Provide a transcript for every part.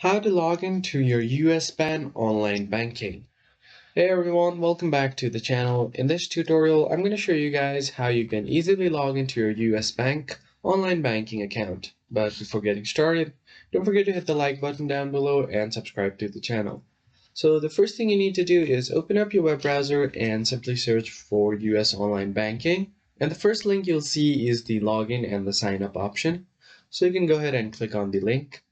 How to log into your US ban online banking. Hey everyone, welcome back to the channel. In this tutorial, I'm going to show you guys how you can easily log into your US bank online banking account. But before getting started, don't forget to hit the like button down below and subscribe to the channel. So the first thing you need to do is open up your web browser and simply search for US online banking. And the first link you'll see is the login and the sign up option. So you can go ahead and click on the link.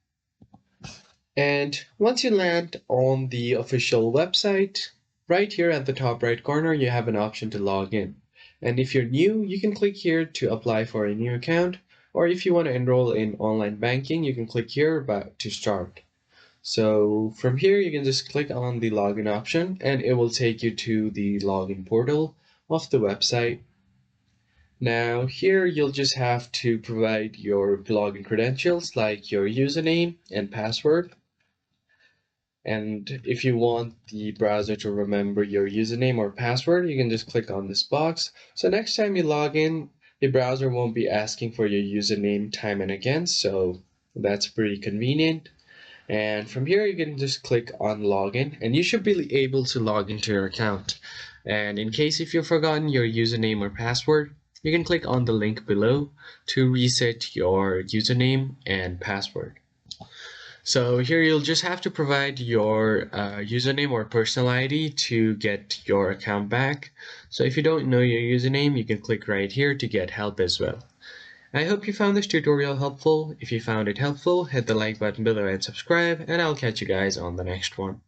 And once you land on the official website, right here at the top right corner, you have an option to log in. And if you're new, you can click here to apply for a new account. Or if you want to enroll in online banking, you can click here to start. So from here, you can just click on the login option and it will take you to the login portal of the website. Now here you'll just have to provide your login credentials like your username and password. And if you want the browser to remember your username or password, you can just click on this box. So next time you log in, the browser won't be asking for your username time and again. So that's pretty convenient. And from here, you can just click on login and you should be able to log into your account. And in case if you've forgotten your username or password, you can click on the link below to reset your username and password. So here you'll just have to provide your username or personal ID to get your account back. So if you don't know your username, you can click right here to get help as well. I hope you found this tutorial helpful. If you found it helpful, hit the like button below and subscribe, and I'll catch you guys on the next one.